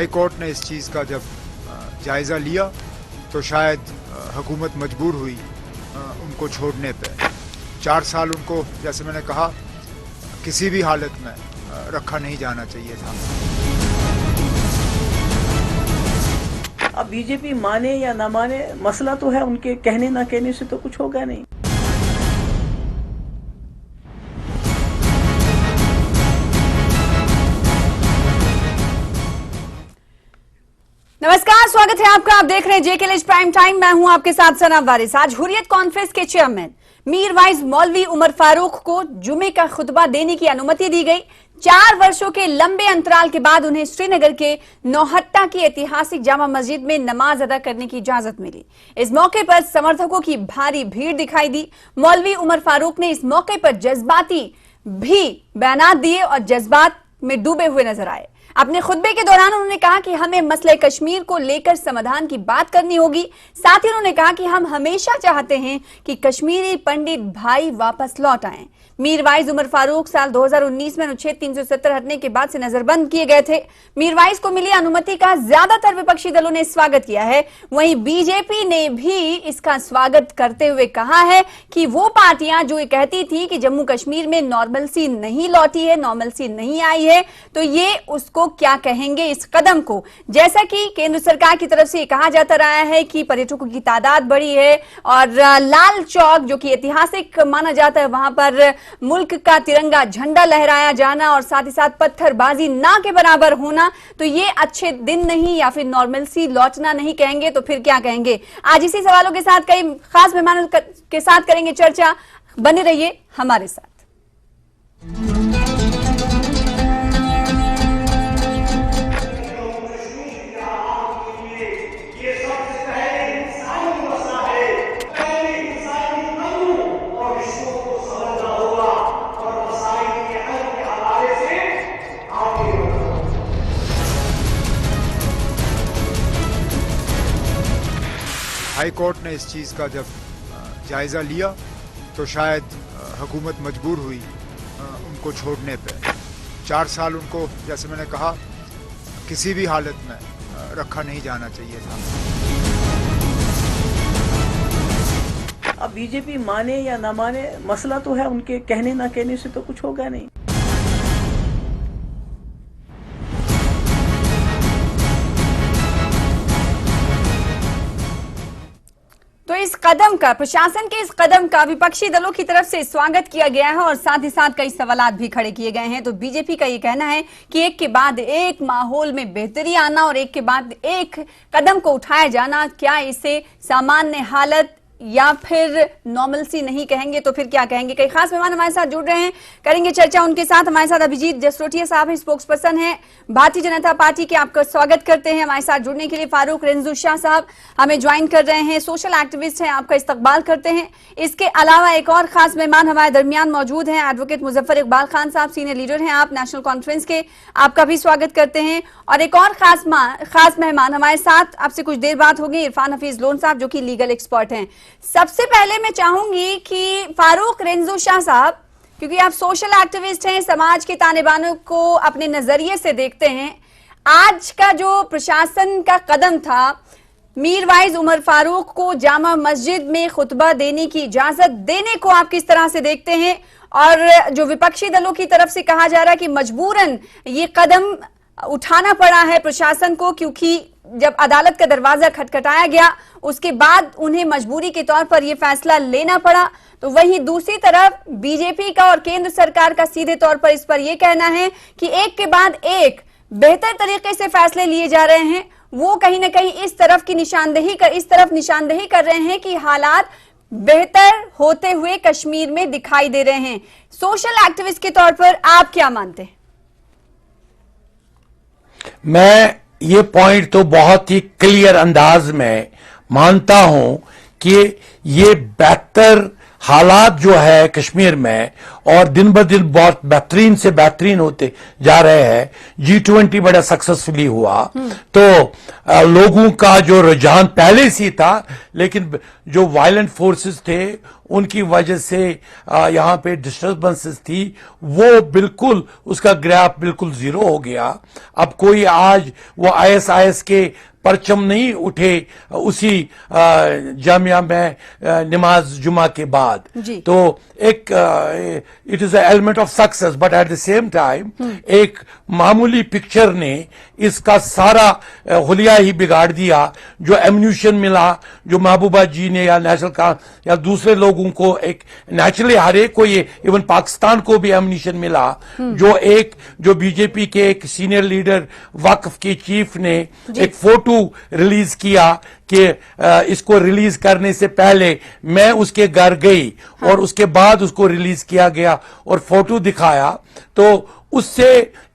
High court ने इस चीज़ का जब जायज़ा लिया तो शायद हुकूमत मजबूर हुई उनको छोड़ने पे। 4 साल उनको, जैसे मैंने कहा, किसी भी हालत में रखा नहीं जाना चाहिए था। अब बीजेपी माने या ना माने, मसला तो है, उनके कहने ना कहने से तो कुछ होगा नहीं। नमस्कार, स्वागत है आपका। आप देख रहे हैं जेके लिस्ट प्राइम टाइम। मैं हूं आपके साथ सना वारिस। आज हुर्रियत कॉन्फ्रेंस के चेयरमैन मीरवाइज मौलवी उमर फारूक को जुमे का खुतबा देने की अनुमति दी गई। 4 वर्षों के लंबे अंतराल के बाद उन्हें श्रीनगर के नौहट्टा की ऐतिहासिक जामा मस्जिद में नमाज अदा करने की इजाजत मिली। इस मौके पर समर्थकों की भारी भीड़ दिखाई दी। मौलवी उमर फारूक ने इस मौके पर जज्बाती भी बयानात दिए और जज्बात में डूबे हुए नजर आए। अपने खुतबे के दौरान उन्होंने कहा कि हमें मसले कश्मीर को लेकर समाधान की बात करनी होगी। साथ ही उन्होंने कहा कि हम हमेशा चाहते हैं कि कश्मीरी पंडित भाई वापस लौट आएं। मीरवाइज उमर फारूक साल 2019 में अनुच्छेद 370 हटने के बाद से नजरबंद किए गए थे। मीरवाइज को मिली अनुमति का ज्यादातर विपक्षी दलों ने स्वागत किया है। वहीं बीजेपी ने भी इसका स्वागत करते हुए कहा है कि वो पार्टियां जो ये कहती थी कि जम्मू कश्मीर में नॉर्मलसी नहीं लौटी है, नॉर्मलसी नहीं आई है, तो ये उसको क्या कहेंगे इस कदम को। जैसा कि केंद्र सरकार की तरफ से कहा जाता रहा है कि पर्यटकों की तादाद बढ़ी है और लाल चौक जो कि ऐतिहासिक माना जाता है, वहां पर मुल्क का तिरंगा झंडा लहराया जाना और साथ ही साथ पत्थरबाजी ना के बराबर होना, तो ये अच्छे दिन नहीं या फिर नॉर्मलसी लौटना नहीं कहेंगे तो फिर क्या कहेंगे। आज इसी सवालों के साथ कई खास मेहमानों के साथ करेंगे चर्चा। बने रहिए हमारे साथ। हाई कोर्ट ने इस चीज़ का जब जायज़ा लिया तो शायद हुकूमत मजबूर हुई उनको छोड़ने पे। 4 साल उनको, जैसे मैंने कहा, किसी भी हालत में रखा नहीं जाना चाहिए था। अब बीजेपी माने या ना माने, मसला तो है, उनके कहने ना कहने से तो कुछ होगा नहीं। तो इस कदम का, प्रशासन के इस कदम का विपक्षी दलों की तरफ से स्वागत किया गया है और साथ ही साथ कई सवालात भी खड़े किए गए हैं। तो बीजेपी का ये कहना है कि एक के बाद एक माहौल में बेहतरी आना और एक के बाद एक कदम को उठाया जाना, क्या इसे सामान्य हालत या फिर नॉर्मलसी नहीं कहेंगे तो फिर क्या कहेंगे। कई खास मेहमान हमारे साथ जुड़ रहे हैं, करेंगे चर्चा उनके साथ। हमारे साथ अभिजीत जसरोटिया साहब हैं, स्पोक्स पर्सन हैं भारतीय जनता पार्टी के। आपका स्वागत करते हैं। हमारे साथ जुड़ने के लिए फारूक रेंजू शाह साहब हमें ज्वाइन कर रहे हैं, सोशल एक्टिविस्ट हैं, आपका इस्तकबाल करते हैं। इसके अलावा एक और खास मेहमान हमारे दरमियान मौजूद हैं, एडवोकेट मुजफ्फर इकबाल खान साहब, सीनियर लीडर हैं आप नेशनल कॉन्फ्रेंस के, आपका भी स्वागत करते हैं। और एक और खास मेहमान हमारे साथ, आपसे कुछ देर बाद होगी, इरफान हफीज लोन साहब जो कि लीगल एक्सपर्ट हैं। सबसे पहले मैं चाहूंगी कि फारूक रेंजू शाह साहब, क्योंकि आप सोशल एक्टिविस्ट हैं, समाज के तानेबानों को अपने नजरिए से देखते हैं, आज का जो प्रशासन का कदम था मीरवाइज उमर फारूक को जामा मस्जिद में खुतबा देने की इजाजत देने को आप किस तरह से देखते हैं। और जो विपक्षी दलों की तरफ से कहा जा रहा है कि मजबूरन ये कदम उठाना पड़ा है प्रशासन को, क्योंकि जब अदालत का दरवाजा खटखटाया गया उसके बाद उन्हें मजबूरी के तौर पर यह फैसला लेना पड़ा। तो वहीं दूसरी तरफ बीजेपी का और केंद्र सरकार का सीधे तौर पर इस पर यह कहना है कि एक के बाद एक बेहतर तरीके से फैसले लिए जा रहे हैं। वो कहीं ना कहीं इस तरफ निशानदेही कर रहे हैं कि हालात बेहतर होते हुए कश्मीर में दिखाई दे रहे हैं। सोशल एक्टिविस्ट के तौर पर आप क्या मानते हैं? मैं ये पॉइंट तो बहुत ही क्लियर अंदाज में मानता हूं कि ये बेहतर हालात जो है कश्मीर में और दिन ब दिन बहुत बेहतरीन से बेहतरीन होते जा रहे हैं। G20 बड़ा सक्सेसफुली हुआ, तो लोगों का जो रुझान पहले से था, लेकिन जो वायलेंट फोर्सेस थे उनकी वजह से यहाँ पे डिस्टर्बेंसेस थी, वो बिल्कुल उसका ग्राफ बिल्कुल जीरो हो गया। अब कोई आज वो ISIS के परचम नहीं उठे उसी जामिया में नमाज जुमा के बाद। तो एक it is element of success, but at the same time एक मामूली पिक्चर ने इसका सारा हुलिया ही बिगाड़ दिया। जो एम्यूनिशन मिला, जो महबूबा जी ने या नेशनल का या दूसरे लोगों को एक नेचुरली हर एक को, ये इवन पाकिस्तान को भी एम्यूनिशन मिला, जो बीजेपी के एक सीनियर लीडर वक्फ के चीफ ने एक फोटो रिलीज किया कि इसको रिलीज करने से पहले मैं उसके घर गई और उसके बाद उसको रिलीज किया गया और फोटो दिखाया। तो उससे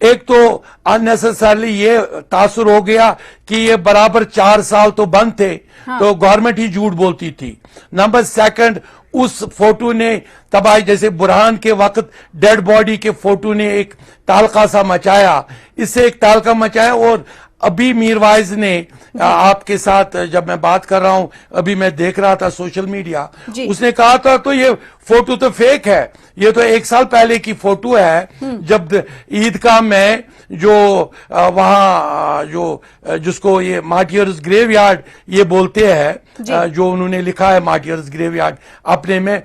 एक तो अननेसेसरली ये तासुर हो गया कि ये बराबर 4 साल तो बंद थे, तो गवर्नमेंट ही झूठ बोलती थी। नंबर सेकंड, उस फोटो ने तबाही, जैसे बुरहान के वक्त डेड बॉडी के फोटो ने एक तालका सा मचाया, इससे एक तालका मचाया। और अभी मीरवाइज ने आपके साथ जब मैं बात कर रहा हूं, अभी मैं देख रहा था सोशल मीडिया, उसने कहा था तो ये फोटो तो फेक है, ये तो 1 साल पहले की फोटो है, जब ईदगाह में जो वहां जो जिसको ये मार्टियर्स ग्रेवयार्ड ये बोलते हैं, जो उन्होंने लिखा है मार्टियर्स ग्रेवयार्ड अपने में,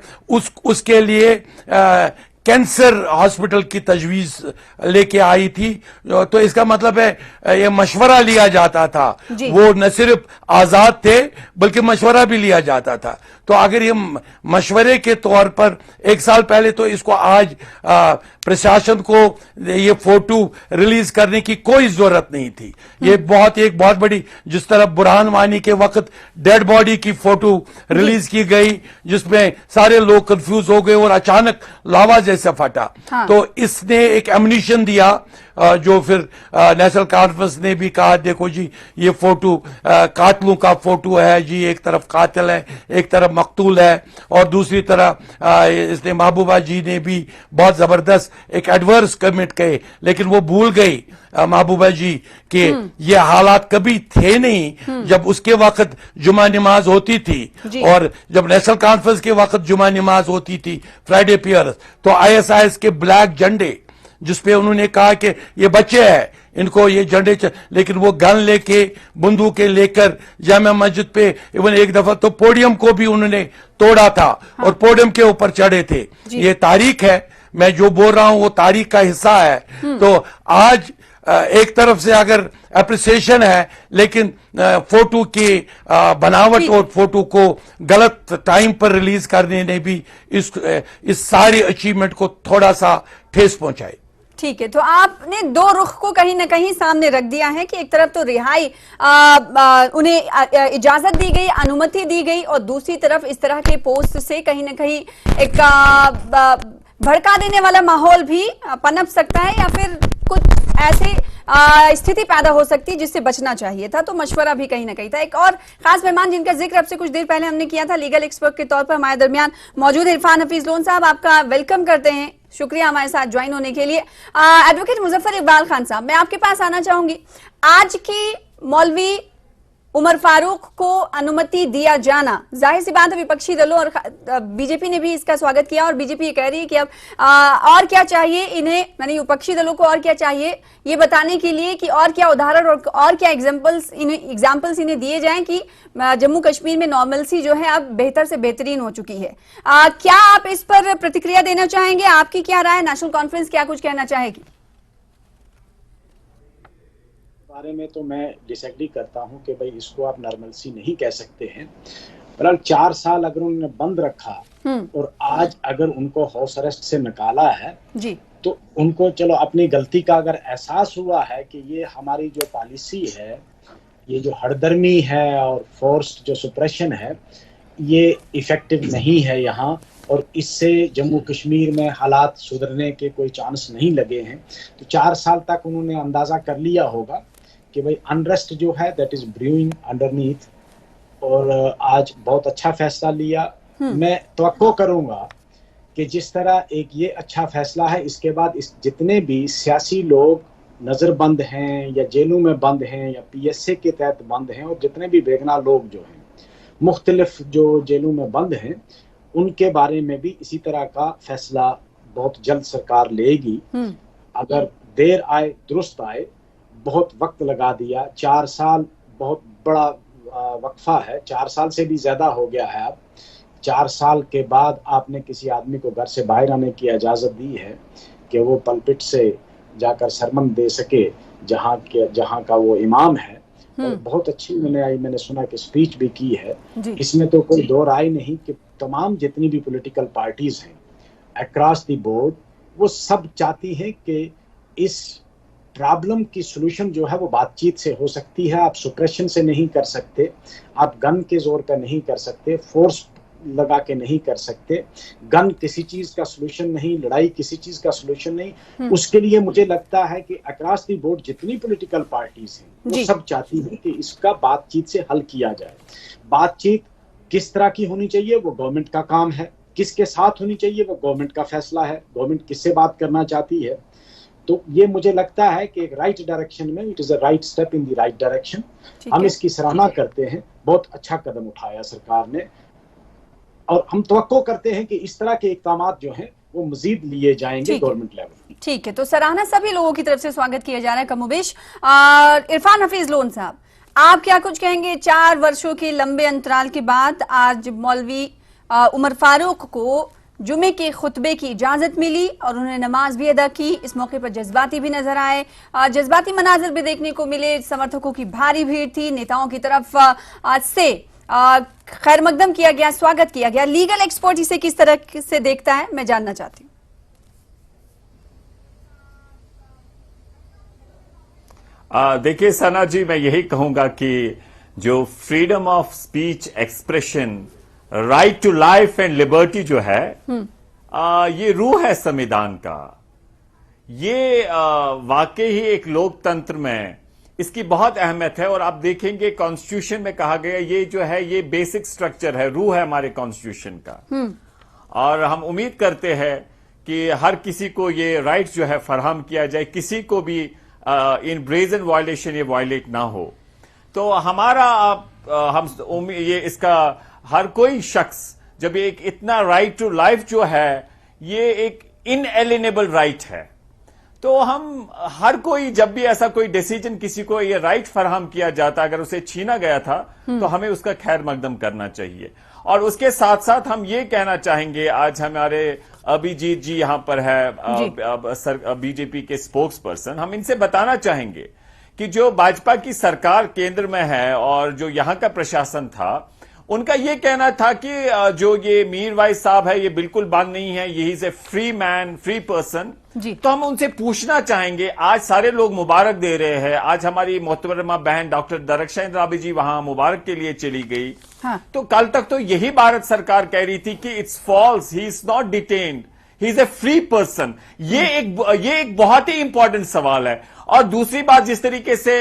उसके लिए कैंसर हॉस्पिटल की तजवीज लेके आई थी। तो इसका मतलब है ये मशवरा लिया जाता था, वो न सिर्फ आजाद थे बल्कि मशवरा भी लिया जाता था। तो अगर ये मशवरे के तौर पर 1 साल पहले, तो इसको आज प्रशासन को ये फोटो रिलीज करने की कोई जरूरत नहीं थी। ये एक बहुत बड़ी, जिस तरह बुरहान वानी के वक्त डेड बॉडी की फोटो रिलीज की गई जिसमें सारे लोग कंफ्यूज हो गए और अचानक लावा जैसा फटा, तो इसने एक एम्यूनिशन दिया, जो फिर नेशनल कॉन्फ्रेंस ने भी कहा देखो जी ये फोटो कातलों का फोटो है जी, एक तरफ कातिल है, एक तरफ मकतूल है, और दूसरी तरह इसने महबूबा जी ने भी बहुत जबरदस्त एक एडवर्स कमेंट कहे, लेकिन वो भूल गई महबूबा जी कि ये हालात कभी थे नहीं जब उसके वक्त जुमा नमाज होती थी और जब नेशनल कॉन्फ्रेंस के वक्त जुमा नमाज होती थी फ्राइडे प्रेयर्स, तो ISIS के ब्लैक झंडे जिसपे उन्होंने कहा कि ये बच्चे हैं, इनको ये झंडे लेकिन वो गन लेके बंदूकें लेकर जामा मस्जिद पे, इवन एक दफा तो पोडियम को भी उन्होंने तोड़ा था और पोडियम के ऊपर चढ़े थे। ये तारीख है, मैं जो बोल रहा हूं वो तारीख का हिस्सा है। तो आज एक तरफ से अगर एप्रिसिएशन है, लेकिन फोटो की बनावट और फोटो को गलत टाइम पर रिलीज करने ने भी इस सारी अचीवमेंट को थोड़ा सा ठेस पहुंचाई। ठीक है, तो आपने दो रुख को कहीं ना कहीं सामने रख दिया है कि एक तरफ तो रिहाई उन्हें इजाजत दी गई, अनुमति दी गई, और दूसरी तरफ इस तरह के पोस्ट से कहीं ना कहीं एक भड़का देने वाला माहौल भी पनप सकता है या फिर कुछ ऐसे स्थिति पैदा हो सकती है जिससे बचना चाहिए था। तो मशवरा भी कहीं ना कहीं था। एक और खास मेहमान जिनका जिक्र अब से कुछ देर पहले हमने किया था, लीगल एक्सपर्ट के तौर पर हमारे दरमियान मौजूद इरफान हफीज लोन साहब, आपका वेलकम करते हैं, शुक्रिया हमारे साथ ज्वाइन होने के लिए। एडवोकेट मुजफ्फर इकबाल खान साहब, मैं आपके पास आना चाहूंगी। आज की मौलवी उमर फारूक को अनुमति दिया जाना, जाहिर सी बात है विपक्षी दलों और बीजेपी ने भी इसका स्वागत किया, और बीजेपी ये कह रही है कि अब और क्या चाहिए इन्हें, यानी विपक्षी दलों को और क्या चाहिए ये बताने के लिए कि और क्या उदाहरण और क्या एग्जाम्पल्स इन्हें दिए जाएं कि जम्मू कश्मीर में नॉर्मलसी जो है अब बेहतर से बेहतरीन हो चुकी है। क्या आप इस पर प्रतिक्रिया देना चाहेंगे? आपकी क्या राय? नेशनल कॉन्फ्रेंस क्या कुछ कहना चाहेगी? बारे में तो मैं डिसएग्री करता हूं कि भाई इसको आप नॉर्मलसी नहीं कह सकते हैं। फिलहाल 4 साल अगर उन्होंने बंद रखा और आज अगर उनको हाउस अरेस्ट से निकाला है जी, तो उनको चलो अपनी गलती का अगर एहसास हुआ है कि ये हमारी जो पॉलिसी है, ये जो हरदर्मी है और फोर्स्ड जो सुप्रेशन है, ये इफेक्टिव नहीं है यहाँ, और इससे जम्मू कश्मीर में हालात सुधरने के कोई चांस नहीं लगे हैं। तो 4 साल तक उन्होंने अंदाजा कर लिया होगा कि भाई अनरेस्ट जो है दैट इज ब्रूइंग अंडरनीथ, और आज बहुत अच्छा फैसला लिया। मैं तवक्को करूंगा कि जिस तरह एक ये अच्छा फैसला है, इसके बाद इस जितने भी सियासी लोग नज़रबंद हैं या जेलों में बंद हैं या पीएसए के तहत बंद हैं, और जितने भी बेगुनाह लोग जो हैं मुख्तलिफ जो जेलों में बंद हैं, उनके बारे में भी इसी तरह का फैसला बहुत जल्द सरकार लेगी। अगर देर आए दुरुस्त आए, बहुत वक्त लगा दिया, 4 साल बहुत बड़ा वक्फा है, 4 साल से भी ज्यादा हो गया है। अब 4 साल के बाद आपने किसी आदमी को घर से बाहर आने की इजाजत दी है कि वो पलपिट से जाकर सरमन दे सके जहां का वो इमाम है। और बहुत अच्छी मैंने सुना कि स्पीच भी की है। इसमें तो कोई दो राय नहीं कि तमाम जितनी भी पॉलिटिकल पार्टीज हैं अक्रॉस द बोर्ड, वो सब चाहती हैं कि इस प्रॉब्लम की सॉल्यूशन जो है वो बातचीत से हो सकती है। आप सुप्रेशन से नहीं कर सकते, आप गन के जोर पर नहीं कर सकते, फोर्स लगा के नहीं कर सकते। गन किसी चीज का सॉल्यूशन नहीं, लड़ाई किसी चीज का सॉल्यूशन नहीं। उसके लिए मुझे लगता है कि अक्रॉस द बोर्ड जितनी पॉलिटिकल पार्टीज हैं वो सब चाहती हैं कि इसका बातचीत से हल किया जाए। बातचीत किस तरह की होनी चाहिए वो गवर्नमेंट का काम है, किसके साथ होनी चाहिए वो गवर्नमेंट का फैसला है, गवर्नमेंट किससे बात करना चाहती है। तो ये मुझे लगता है कि एक राइट डायरेक्शन में, it is a right step in the right direction. हम इसकी सराहना करते हैं, बहुत अच्छा कदम उठाया सरकार ने, और हम तवक्को करते हैं कि इस तरह के इक़दाम जो हैं वो मजीद लिए जाएंगे गवर्नमेंट लेवल। ठीक है, तो सराहना सभी लोगों की तरफ से स्वागत किया जा रहा है कमोबेश। इरफान हफीज लोन साहब, आप क्या कुछ कहेंगे? 4 वर्षों के लंबे अंतराल के बाद आज मौलवी उमर फारूक को जुमे के खुतबे की इजाजत मिली और उन्होंने नमाज भी अदा की। इस मौके पर जज्बाती भी नजर आए, जज्बाती मनाजिर भी देखने को मिले। समर्थकों की भारी भीड़ थी, नेताओं की तरफ से खैर मकदम किया गया, स्वागत किया गया। लीगल एक्सपर्ट इसे किस तरह से देखता है, मैं जानना चाहती हूँ। देखिए सना जी, मैं यही कहूंगा कि जो freedom of speech, expression, right to life and liberty जो है, ये रूह है संविधान का। ये वाकई ही एक लोकतंत्र में इसकी बहुत अहमियत है। और आप देखेंगे कॉन्स्टिट्यूशन में कहा गया, ये जो है ये बेसिक स्ट्रक्चर है, रूह है हमारे कॉन्स्टिट्यूशन का। और हम उम्मीद करते हैं कि हर किसी को ये राइट जो है फराहम किया जाए, किसी को भी इन ब्रेजन वायलेशन ये वायलेट ना हो। तो हमारा हम ये इसका हर कोई शख्स जब एक इतना राइट टू लाइफ जो है ये एक इनएलिनेबल राइट है, तो हम हर कोई जब भी ऐसा कोई डिसीजन किसी को ये राइट फराहम किया जाता, अगर उसे छीना गया था तो हमें उसका खैर मकदम करना चाहिए। और उसके साथ साथ हम ये कहना चाहेंगे, आज हमारे अभिजीत जी यहां पर है, बीजेपी के स्पोक्स पर्सन, हम इनसे बताना चाहेंगे कि जो भाजपा की सरकार केंद्र में है और जो यहां का प्रशासन था, उनका यह कहना था कि जो ये मीरवाइज साहब है ये बिल्कुल बंद नहीं है, ये is a free man, free person. तो हम उनसे पूछना चाहेंगे, आज सारे लोग मुबारक दे रहे हैं, आज हमारी मोहतरमा बहन डॉक्टर दरख्शां इंद्राबी जी वहां मुबारक के लिए चली गई। तो कल तक तो यही भारत सरकार कह रही थी कि it's false, he is not detained, he is a free person. ये एक बहुत ही इंपॉर्टेंट सवाल है। और दूसरी बात, जिस तरीके से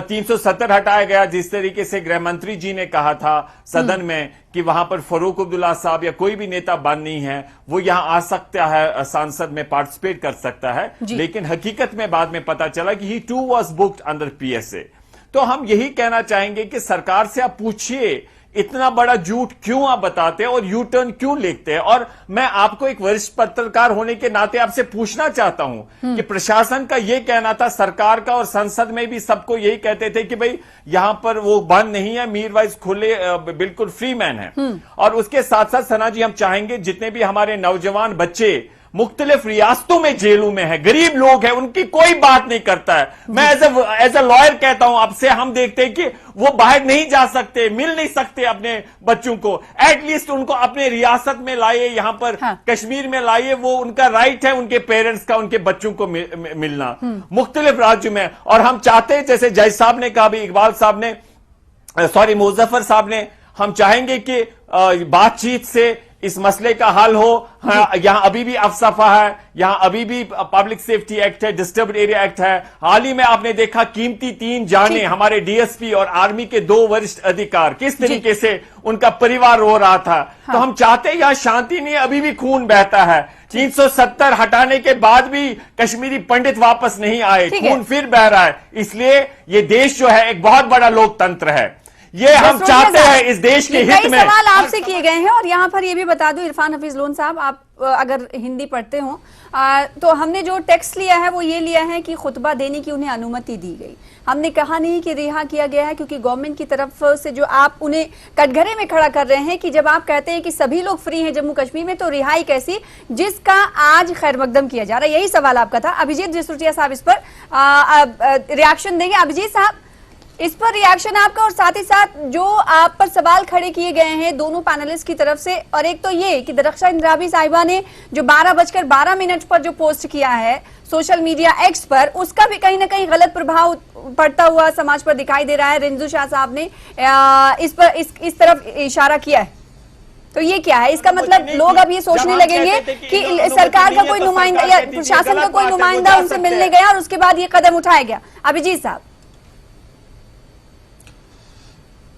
370 हटाया गया, जिस तरीके से गृह मंत्री जी ने कहा था सदन में कि वहां पर फारूक अब्दुल्ला साहब या कोई भी नेता बंद नहीं है, वो यहां आ सकता है, संसद में पार्टिसिपेट कर सकता है, लेकिन हकीकत में बाद में पता चला कि he too was booked under PSA. तो हम यही कहना चाहेंगे कि सरकार से आप पूछिए, इतना बड़ा झूठ क्यों आप बताते हैं और यू टर्न क्यों लिखते हैं। और मैं आपको एक वरिष्ठ पत्रकार होने के नाते आपसे पूछना चाहता हूं कि प्रशासन का यह कहना था, सरकार का, और संसद में भी सबको यही कहते थे कि भाई यहां पर वो बंद नहीं है, मीरवाइज खुले बिल्कुल फ्री मैन है। और उसके साथ साथ सना जी, हम चाहेंगे जितने भी हमारे नौजवान बच्चे मुख्तलिफ रियासतों में जेलों में है, गरीब लोग हैं, उनकी कोई बात नहीं करता है। मैं एज ए लॉयर कहता हूं आपसे, हम देखते हैं कि वो बाहर नहीं जा सकते, मिल नहीं सकते अपने बच्चों को, एटलीस्ट उनको अपने रियासत में लाइए, यहां पर कश्मीर में लाइए, वो उनका राइट है उनके पेरेंट्स का, उनके बच्चों को मिलना मुख्तलिफ राज्यों में। और हम चाहते हैं, जैसे जज साहब ने कहा, भी इकबाल साहब ने, मुजफ्फर साहब ने, हम चाहेंगे कि बातचीत से इस मसले का हल हो। हाँ, यहाँ अभी भी अफसफा है, यहाँ अभी भी पब्लिक सेफ्टी एक्ट है, डिस्टर्ब्ड एरिया एक्ट है। हाल ही में आपने देखा कीमती 3 जाने हमारे डीएसपी और आर्मी के 2 वरिष्ठ अधिकार किस तरीके से उनका परिवार रो रहा था। हाँ। तो हम चाहते हैं यहाँ शांति नहीं, अभी भी खून बहता है। 370 हटाने के बाद भी कश्मीरी पंडित वापस नहीं आए, खून फिर बह रहा है। इसलिए ये देश जो है एक बहुत बड़ा लोकतंत्र है, ये हम चाहते हैं इस देश के हित में। सवाल आपसे किए गए हैं और यहाँ पर ये भी बता दूं इरफान हफीज लोन साहब, आप अगर हिंदी पढ़ते हो तो हमने जो टेक्स्ट लिया है वो ये लिया है कि खुतबा देने की उन्हें अनुमति दी गई। हमने कहा नहीं कि रिहा किया गया है, क्योंकि गवर्नमेंट की तरफ से जो आप उन्हें कटघरे में खड़ा कर रहे हैं कि जब आप कहते हैं कि सभी लोग फ्री हैं जम्मू कश्मीर में, तो रिहाई कैसी जिसका आज खैर मकदम किया जा रहा है। यही सवाल आपका था। अभिजीत जसरोटिया साहब इस पर रिएक्शन देंगे। अभिजीत साहब, इस पर रिएक्शन आपका, और साथ ही साथ जो आप पर सवाल खड़े किए गए हैं दोनों पैनलिस्ट की तरफ से, और एक तो ये कि दरख्शा इंद्राबी साहिबा ने जो 12:12 पर जो पोस्ट किया है सोशल मीडिया एक्स पर, उसका भी कहीं ना कहीं गलत प्रभाव पड़ता हुआ समाज पर दिखाई दे रहा है। रिंजू शाह साहब ने इस तरफ इशारा किया है, तो ये क्या है? इसका मतलब लोग अब ये सोचने लगेंगे कि सरकार का कोई नुमाइंदा या प्रशासन का कोई नुमाइंदा उनसे मिलने गया और उसके बाद ये कदम उठाया गया। अभिजीत साहब।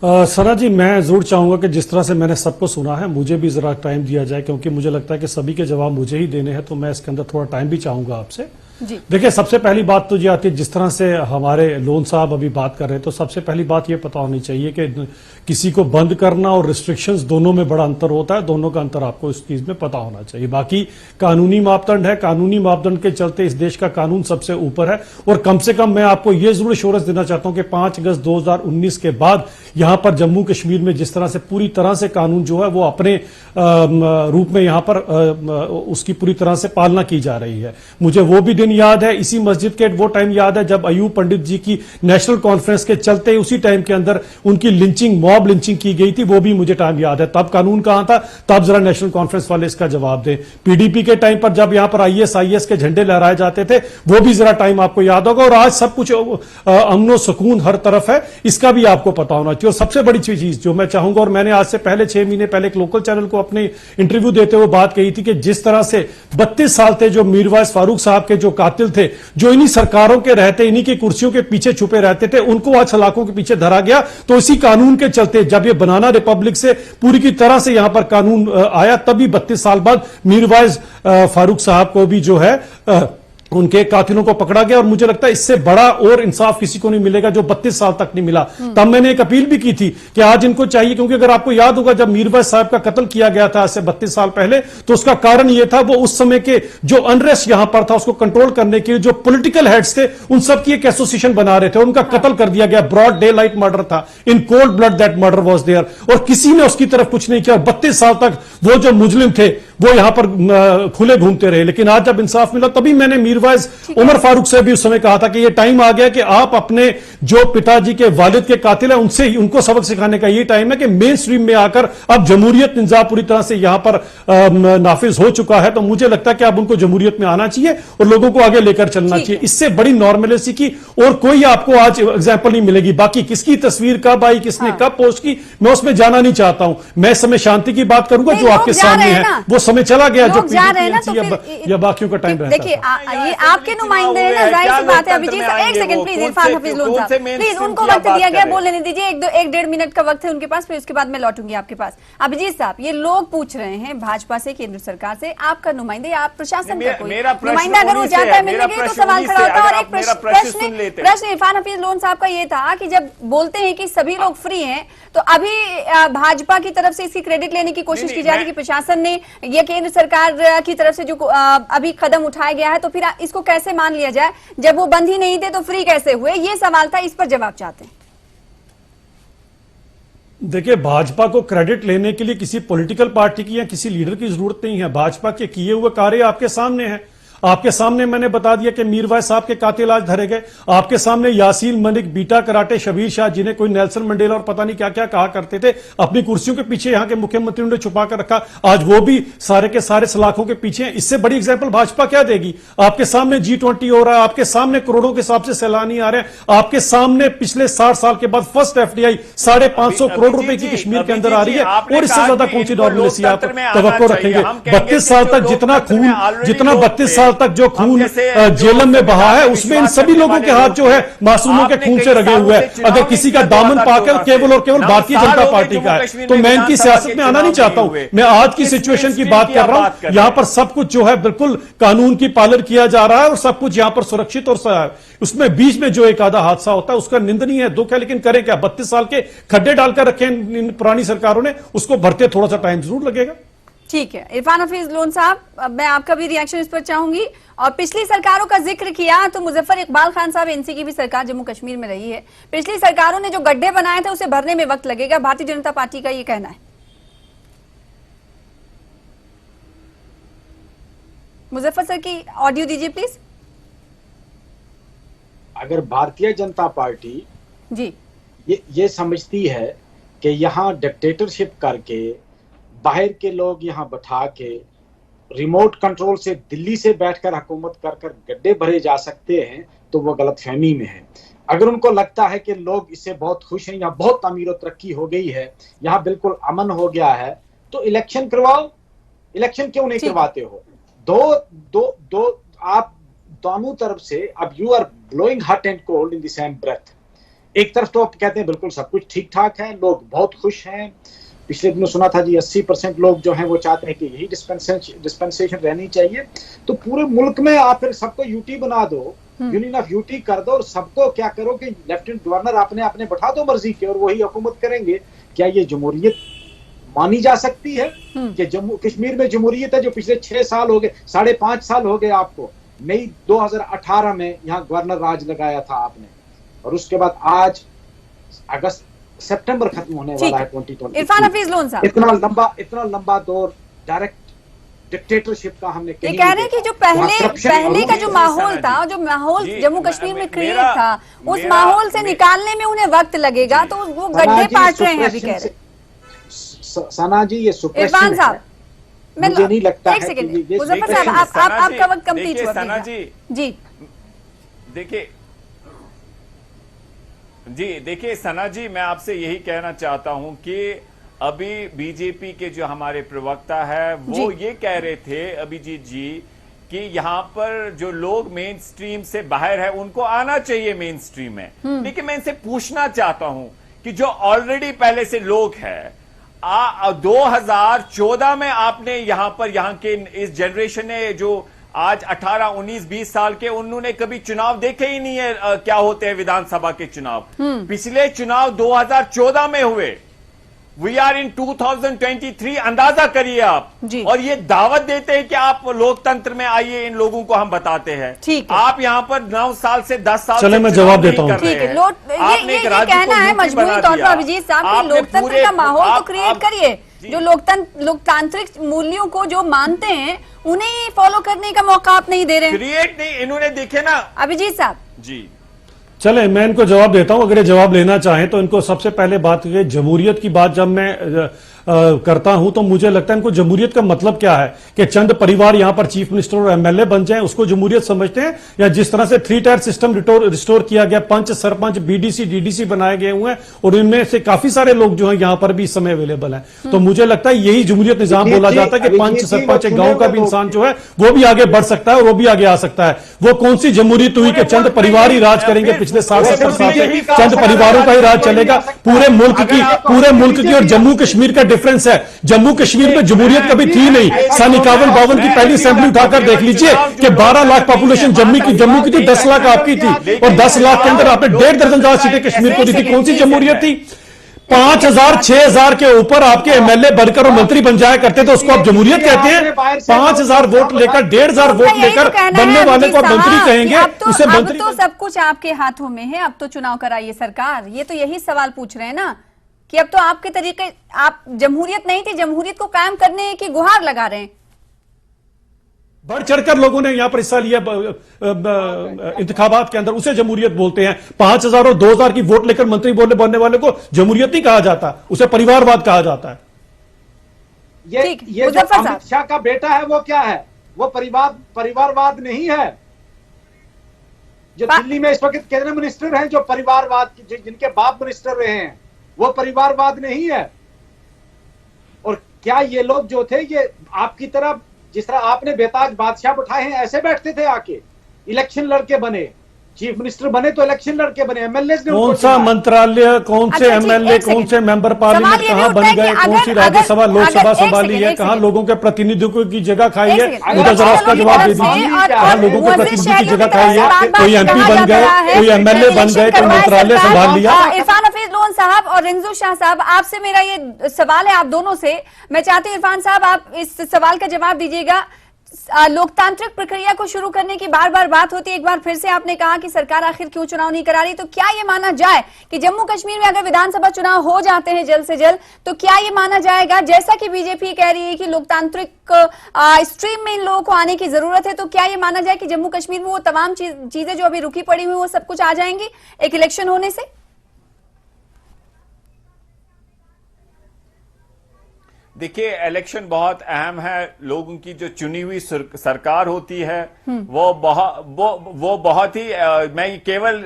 सना जी, मैं जरूर चाहूंगा कि जिस तरह से मैंने सबको सुना है मुझे भी जरा टाइम दिया जाए, क्योंकि मुझे लगता है कि सभी के जवाब मुझे ही देने हैं, तो मैं इसके अंदर थोड़ा टाइम भी चाहूंगा आपसे। देखिए, सबसे पहली बात तो ये आती है, जिस तरह से हमारे लोन साहब अभी बात कर रहे हैं, तो सबसे पहली बात ये पता होनी चाहिए कि किसी को बंद करना और रिस्ट्रिक्शंस दोनों में बड़ा अंतर होता है। दोनों का अंतर आपको इस चीज में पता होना चाहिए। बाकी कानूनी मापदंड है, कानूनी मापदंड के चलते इस देश का कानून सबसे ऊपर है। और कम से कम मैं आपको ये जरूर एश्योरेंस देना चाहता हूं कि 5 अगस्त 2019 के बाद यहां पर जम्मू कश्मीर में जिस तरह से पूरी तरह से कानून जो है वो अपने रूप में यहां पर उसकी पूरी तरह से पालना की जा रही है। मुझे वो भी दिन याद है, इसी मस्जिद के वो टाइम याद है जब अयूब पंडित जी की नेशनल कॉन्फ्रेंस के चलते उसी टाइम के अंदर उनकी लिंचिंग, मॉब लिंचिंग की गई थी। वो भी मुझे टाइम याद है। तब कानून कहां था? तब जरा नेशनल कॉन्फ्रेंस वाले इसका जवाब दें। पीडीपी के टाइम पर जब यहां पर ISIS के झंडे लहराए जाते थे, वो भी जरा टाइम आपको याद होगा। और आज सब कुछ अमनो सुकून हर तरफ है, इसका भी आपको पता होना चाहिए। और सबसे बड़ी चीज जो मैं चाहूंगा, और मैंने आज से पहले 6 महीने पहले एक लोकल चैनल को अपने इंटरव्यू देते हुए बात कही थी कि जिस तरह से 32 साल थे जो मीरवाइज फारूक साहब के जो कातिल थे, जो इन्हीं सरकारों के रहते, इन्हीं की कुर्सियों के पीछे छुपे रहते थे, उनको आज सलाखों के पीछे धरा गया। तो इसी कानून के चलते जब ये बनाना रिपब्लिक से पूरी की तरह से यहां पर कानून आया, तभी 32 साल बाद मीरवाइज फारूक साहब को भी जो है उनके कातिलों को पकड़ा गया। और मुझे लगता है इससे बड़ा और इंसाफ किसी को नहीं मिलेगा जो 32 साल तक नहीं मिला। तब मैंने एक अपील भी की थी कि आज इनको चाहिए, क्योंकि अगर आपको याद होगा जब मीरवाइज साहब का कत्ल किया गया था आज से 32 साल पहले, तो उसका कारण यह था वो उस समय के जो अनरेस्ट यहां पर था उसको कंट्रोल करने के लिए जो पॉलिटिकल हेड्स थे उन सबकी एक एसोसिएशन बना रहे थे। उनका कत्ल कर दिया गया, ब्रॉड डे लाइट मर्डर था, in cold blood that murder was there, और किसी ने उसकी तरफ कुछ नहीं किया। 32 साल तक वो जो मुजरिम थे वो यहां पर खुले घूमते रहे। लेकिन आज जब इंसाफ मिला, तभी मैंने मीरवाइज उमर फारूक से भी उस समय कहा था कि ये टाइम आ गया कि आप अपने जो पिताजी के वालिद के कातिल हैं उनको सबक सिखाने का ये टाइम है कि मेन स्ट्रीम में आकर अब जमहूरियत निजाम पूरी तरह से यहां पर नाफिज हो चुका है। तो मुझे लगता है कि अब उनको जमहूरियत में आना चाहिए और लोगों को आगे लेकर चलना चाहिए। इससे बड़ी नॉर्मलिटी की और कोई आपको आज एग्जाम्पल नहीं मिलेगी। बाकी किसकी तस्वीर कब आई, किसने कब पोस्ट की, मैं उसमें जाना नहीं चाहता हूं। मैं इस समय शांति की बात करूंगा जो आपके सामने है। वो समय चला गया जो या बाकियों का टाइम रहता है। देखिए, ये आपके नुमाइंदे हैं ना, जाहिर सी बात है। अभिजीत, एक second please, Irfan Hafeez loan साहब प्लीज, उनको वक्त दिया गया, बोल लेने दीजिए। 1-1.5 मिनट का वक्त है उनके पास, फिर उसके बाद मैं लौटूंगी आपके पास। अभिजीत साहब, ये लोग पूछ रहे हैं भाजपा से, केंद्र सरकार से, आपका नुमाइंदा या आप प्रशासन का कोई नुमाइंदा अगर वो जाता है मिलने के लिए तो सवाल खड़ा होता है। और एक प्रश्न इरफान हफीज लोन साहब का ये था कि जब बोलते हैं कि सभी लोग फ्री हैं, तो अभी भाजपा की तरफ से इसकी क्रेडिट लेने की कोशिश की जा रही है कि प्रशासन ने या केंद्र सरकार की तरफ से जो अभी कदम उठाया गया है, तो फिर इसको कैसे मान लिया जाए? जब वो बंद ही नहीं थे तो फ्री कैसे हुए? ये सवाल था, इस पर जवाब चाहते हैं। देखिए, भाजपा को क्रेडिट लेने के लिए किसी पॉलिटिकल पार्टी की या किसी लीडर की जरूरत नहीं है। भाजपा के किए हुए कार्य आपके सामने हैं। आपके सामने मैंने बता दिया कि मीरवाइज साहब के कातिल आज धरे गए। आपके सामने यासीन मलिक, बीटा कराटे, शबीर शाह, जिन्हें कोई नेल्सन मंडेला और पता नहीं क्या क्या कहा करते थे, अपनी कुर्सियों के पीछे यहाँ के मुख्यमंत्री ने छुपा कर रखा, आज वो भी सारे के सारे सलाखों के पीछे हैं। इससे बड़ी एग्जाम्पल भाजपा क्या देगी? आपके सामने G20 हो रहा है, आपके सामने करोड़ों के हिसाब से सैलानी आ रहे हैं, आपके सामने पिछले 60 साल के बाद फर्स्ट FDI 550 करोड़ रुपए की कश्मीर के अंदर आ रही है, और इससे ज्यादा कौन सी नॉर्मलिसी आप तवक्को रखेंगे? 32 साल तक जितना 32 साल तक जो खून जेलम में बहा है, उसमें इन सभी लोगों के हाथ जो है मासूमों के खून से रगे हुए हैं। अगर किसी का दामन पाकर केवल और केवल भारतीय जनता पार्टी का है, तो मैं इनकी सियासत में आना नहीं चाहता हूं। मैं आज की सिचुएशन की बात कर रहा हूं। यहां पर सब कुछ जो है बिल्कुल कानून की पालन किया जा रहा है और सब कुछ यहां पर सुरक्षित, और उसमें बीच में जो एक आधा हादसा होता है उसका निंदनीय है, दुख है, लेकिन करें क्या? 32 साल के खड्डे डालकर रखे इन पुरानी सरकारों ने, उसको भरते थोड़ा सा टाइम जरूर लगेगा। ठीक है, इरफान हफीज लोन साहब, अब मैं आपका भी रिएक्शन इस पर चाहूंगी। और पिछली सरकारों का जिक्र किया तो मुजफ्फर इकबाल खान साहब, एनसी की भी सरकार जम्मू कश्मीर में रही है, पिछली सरकारों ने जो गड्ढे बनाए थे उसे भरने में वक्त लगेगा, भारतीय जनता पार्टी का ये कहना है। मुजफ्फर सर की ऑडियो दीजिए प्लीज। अगर भारतीय जनता पार्टी जी ये समझती है कि यहाँ डिक्टेटरशिप करके बाहर के लोग यहाँ बैठा के रिमोट कंट्रोल से दिल्ली से बैठकर हुकूमत कर कर गड्ढे भरे जा सकते हैं, तो वो गलतफहमी में है। अगर उनको लगता है कि लोग इससे बहुत खुश हैं, यहाँ बहुत अमीर और तरक्की हो गई है, यहाँ बिल्कुल अमन हो गया है, तो इलेक्शन करवाओ। इलेक्शन क्यों नहीं करवाते हो? दो आप दोनों तरफ से, अब you are blowing hot and cold in the same breath. एक तरफ तो आप कहते हैं बिल्कुल सब कुछ ठीक ठाक है, लोग बहुत खुश हैं। पिछले दिनों सुना था जी 80% लोग जो हैं वो चाहते हैं कि यही डिस्पेंसेशन रहनी चाहिए। तो पूरे मुल्क में आप फिर सबको यूटी बना दो, यूनियन ऑफ यूटी कर दो, और सबको क्या करो कि लेफ्टिनेंट गवर्नर अपने अपने बैठा दो मर्जी के, और वही हुकूमत करेंगे। क्या ये जमहूरियत मानी जा सकती है कि जम्मू कश्मीर में जमहूरियत है जो पिछले 6 साल हो गए, 5.5 साल हो गए आपको? मई 2018 में यहाँ गवर्नर राज लगाया था आपने, और उसके बाद आज अगस्त सितंबर खत्म होने वाला है 2020। इरफान हफीज लोन साहब, इतना लंबा दौर डायरेक्ट डिक्टेटरशिप का हमने ये कह रहे हैं कि जो पहले का जो माहौल था, जो माहौल जम्मू कश्मीर में क्रिएट था, उस माहौल से निकालने में उन्हें वक्त लगेगा, तो वो गड्ढे पाट रहे हैं अभी कह रहे। सना जी ये इरफान साहब, मुझे नहीं लगता एक सेकंड, मुजफ्फर साहब आपका वक्त कंप्लीट हुआ। सना जी देखिए सना जी, मैं आपसे यही कहना चाहता हूं कि अभी बीजेपी के जो हमारे प्रवक्ता है वो ये कह रहे थे अभिजीत जी कि यहाँ पर जो लोग मेन स्ट्रीम से बाहर है उनको आना चाहिए मेन स्ट्रीम में। लेकिन मैं इनसे पूछना चाहता हूं कि जो ऑलरेडी पहले से लोग हैं, 2014 में आपने यहाँ के इस जनरेशन ने जो आज 18, 19, 20 साल के, उन्होंने कभी चुनाव देखे ही नहीं है क्या होते हैं विधानसभा के चुनाव। पिछले चुनाव 2014 में हुए। वी आर इन 2023, अंदाजा करिए आप। और ये दावत देते हैं कि आप लोकतंत्र में आइए, इन लोगों को हम बताते हैं। आप यहाँ पर 9 साल से 10 साल चले मैं जवाब देता हूँ। ठीक है, ये कहना है मजबूरी तौर पर अभिजीत साहब कि लोकतंत्र का माहौल तो क्रिएट करिए, जो लोकतांत्रिक मूल्यों को जो मानते हैं उन्हें फॉलो करने का मौका आप नहीं दे रहे हैं। क्रिएट नहीं, इन्होंने देखे ना अभिजीत साहब जी। चले मैं इनको जवाब देता हूं, अगर ये जवाब लेना चाहें तो। इनको सबसे पहले बात की जमहूरियत की बात जब मैं करता हूं तो मुझे लगता है इनको जमहूरियत का मतलब क्या है कि चंद परिवार यहां पर चीफ मिनिस्टर और एमएलए बन जाएं, उसको जमहूरियत समझते हैं? या जिस तरह से 3 टायर सिस्टम रिस्टोर किया गया, पंच, सरपंच, बीडीसी, डीडीसी बनाए गए हुए हैं, और इनमें से काफी सारे लोग जो है यहां पर भी इस समय अवेलेबल है। तो मुझे लगता है यही जमहूरियत निजाम बोला जाता है कि पंच, सरपंच, गांव का भी इंसान जो है वो भी आगे बढ़ सकता है और वो भी आगे आ सकता है। वो कौन सी जमहूरियत हुई कि चंद परिवार ही राज करेंगे? पिछले 60-70 साल से चंद परिवारों का ही राज चलेगा। पूरे मुल्क की और जम्मू कश्मीर का डिफरेंस है। जम्मू कश्मीर में जमहूरियत कभी थी नहीं। सन 51-52 की पहली असेंबली उठाकर देख लीजिए कि 12 लाख पॉपुलेशन जम्मू की थी, 10 लाख आपकी थी, और 10 लाख के अंदर आपने 1.5 दर्जन ज्यादा सीटें कश्मीर को दी थी। कौन सी जमहूरियत थी? 5,000 6,000 के ऊपर आपके एमएलए बनकर और मंत्री बन जाया करते थे, उसको आप जमहूरियत कहते हैं? 5,000 वोट लेकर, 1,500 वोट लेकर बनने वाले को आप मंत्री कहेंगे? उसे मंत्री तो सब कुछ आपके हाथों में है, अब तो चुनाव कराइए सरकार। ये तो यही सवाल पूछ रहे हैं ना कि अब तो आपके तरीके, आप जमहूरियत नहीं थी, जमहूरियत को कायम करने की गुहार लगा रहे हैं। बढ़ चढ़कर लोगों ने यहां पर हिस्सा लिया इंतखाबात के अंदर, उसे जमहूरियत बोलते हैं। 5,000 और 2,000 की वोट लेकर मंत्री बनने वाले को जमहूरियत नहीं कहा जाता, उसे परिवारवाद कहा जाता है। ये जो अमित शाह का बेटा है वो क्या है? वो परिवारवाद नहीं है। जो दिल्ली में इस वक्त केंद्रीय मिनिस्टर हैं, जो परिवारवाद जिनके बाप मिनिस्टर रहे हैं, वो परिवारवाद नहीं है। और क्या ये लोग जो थे, ये आपकी तरह, जिस तरह आपने बेताज बादशाह बिठाए हैं, ऐसे बैठते थे आके? इलेक्शन लड़के बने, चीफ मिनिस्टर बने तो इलेक्शन लड़के बने, एमएलए ने कौन सा मंत्रालय, कौन से एमएलए, कौन से मेंबर पार्लियामेंट कहां बन गए, कौन सी राज्यसभा लोकसभा संभाली है, कहां लोगों के प्रतिनिधित्व की जगह खाई है, मुझे जरा उसका जवाब दे दीजिए। कहां लोगों के प्रतिनिधि की जगह खाई है? कोई एमपी बन गए, कोई एमएलए बन गए, कोई मंत्रालय संभाल लिया? इरफान हफीज लोन साहब और रिंजू शाह साहब, आपसे मेरा ये सवाल है, आप दोनों से। मैं चाहती हूँ इरफान साहब आप इस सवाल का जवाब दीजिएगा। लोकतांत्रिक प्रक्रिया को शुरू करने की बार बार बात होती है, एक बार फिर से आपने कहा कि सरकार आखिर क्यों चुनाव नहीं करा रही, तो क्या ये माना जाए कि जम्मू कश्मीर में अगर विधानसभा चुनाव हो जाते हैं जल्द से जल्द, तो क्या ये माना जाएगा, जैसा कि बीजेपी कह रही है कि लोकतांत्रिक स्ट्रीम में इन लोगों को आने की जरूरत है, तो क्या ये माना जाए कि जम्मू कश्मीर में वो तमाम चीजें जो अभी रुकी पड़ी हुई वो सब कुछ आ जाएंगी एक इलेक्शन होने से? देखिए, इलेक्शन बहुत अहम है। लोगों की जो चुनी हुई सरकार होती है वो बहुत ही मैं केवल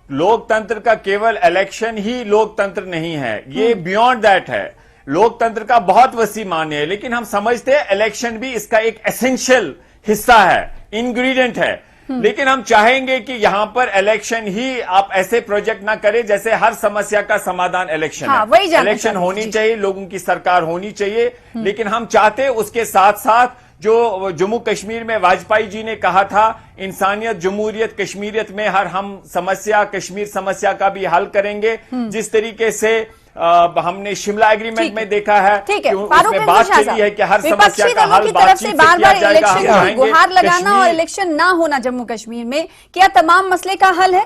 लोकतंत्र का केवल इलेक्शन ही लोकतंत्र नहीं है, ये बियॉन्ड दैट है। लोकतंत्र का बहुत वसी मान्य है, लेकिन हम समझते हैं इलेक्शन भी इसका एक एसेंशियल हिस्सा है, इंग्रेडिएंट है। लेकिन हम चाहेंगे कि यहां पर इलेक्शन ही, आप ऐसे प्रोजेक्ट ना करें जैसे हर समस्या का समाधान इलेक्शन है। इलेक्शन होनी चाहिए, लोगों की सरकार होनी चाहिए, लेकिन हम चाहते हैं उसके साथ साथ जो जम्मू कश्मीर में वाजपेयी जी ने कहा था, इंसानियत, जमहूरियत, कश्मीरियत में हर हम समस्या, कश्मीर समस्या का भी हल करेंगे। जिस तरीके से हमने शिमला एग्रीमेंट में देखा है, ठीक है, उसमें बात चली है कि हर समस्या का हल बातचीत से किया जाएगा। इलेक्शन की गुहार लगाना और इलेक्शन ना होना जम्मू कश्मीर में, क्या तमाम मसले का हल है?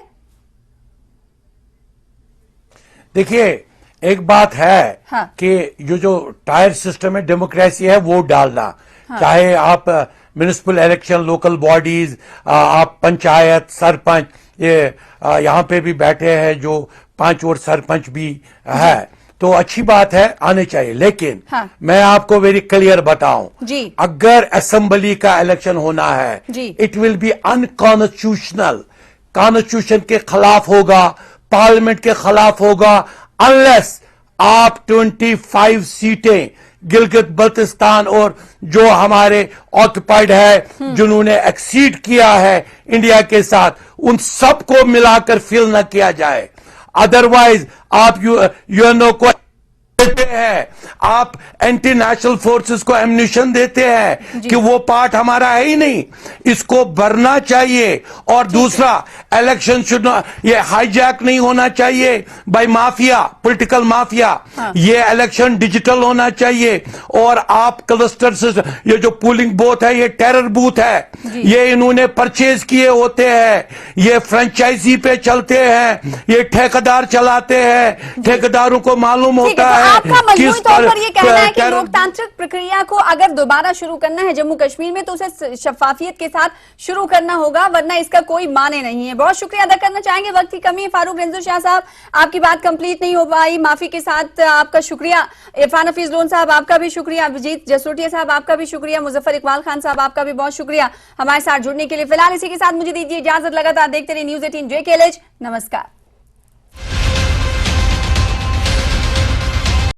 देखिए, एक बात है कि जो टायर सिस्टम है, डेमोक्रेसी है, वोट डालना, चाहे आप म्युनिसिपल इलेक्शन, लोकल बॉडीज, आप पंचायत, सरपंच, ये यहाँ पे भी बैठे हैं जो 5 और सरपंच भी है, तो अच्छी बात है, आने चाहिए। लेकिन मैं आपको वेरी क्लियर बताऊं, अगर असेंबली का इलेक्शन होना है, it will be unconstitutional, constitution के खिलाफ होगा, पार्लियामेंट के खिलाफ होगा, अनलेस आप 25 सीटें गिलगित बल्तिस्तान और जो हमारे ऑक्युपाइड है, जिन्होंने एक्सीड किया है इंडिया के साथ, उन सबको मिलाकर फिल न किया जाए। अदरवाइज आप यूएनओ को देते हैं, आप एंटी नेशनल फोर्सेस को एम्यूनिशन देते हैं कि वो पार्ट हमारा है ही नहीं, इसको भरना चाहिए। और दूसरा, इलेक्शन शुड ये हाईजैक नहीं होना चाहिए बाय माफिया, पॉलिटिकल माफिया। ये इलेक्शन डिजिटल होना चाहिए। और आप क्लस्टर से, ये जो पोलिंग बूथ है, ये टेरर बूथ है, ये इन्होंने परचेज किए होते हैं, ये फ्रेंचाइजी पे चलते हैं, ये ठेकेदार चलाते हैं, ठेकेदारों को मालूम होता है। आपका मजबूत तौर पर यह कहना है कि लोकतांत्रिक प्रक्रिया को अगर दोबारा शुरू करना है जम्मू कश्मीर में, तो उसे शफाफियत के साथ शुरू करना होगा, वरना इसका कोई माने नहीं है। बहुत शुक्रिया अदा करना चाहेंगे, वक्त की कमी है। फारूक रिंजू शाह साहब, आपकी बात कंप्लीट नहीं हो पाई, माफी के साथ आपका शुक्रिया। इरफान हफीज लोन साहब, आपका भी शुक्रिया। अभिजीत जसरोटिया साहब, आपका भी शुक्रिया। मुजफ्फर इकबाल खान साहब, आपका भी बहुत शुक्रिया हमारे साथ जुड़ने के लिए। फिलहाल इसी के साथ मुझे दीजिए इजाजत। लगातार देखते रहिए न्यूज़ 18 JKLH। नमस्कार।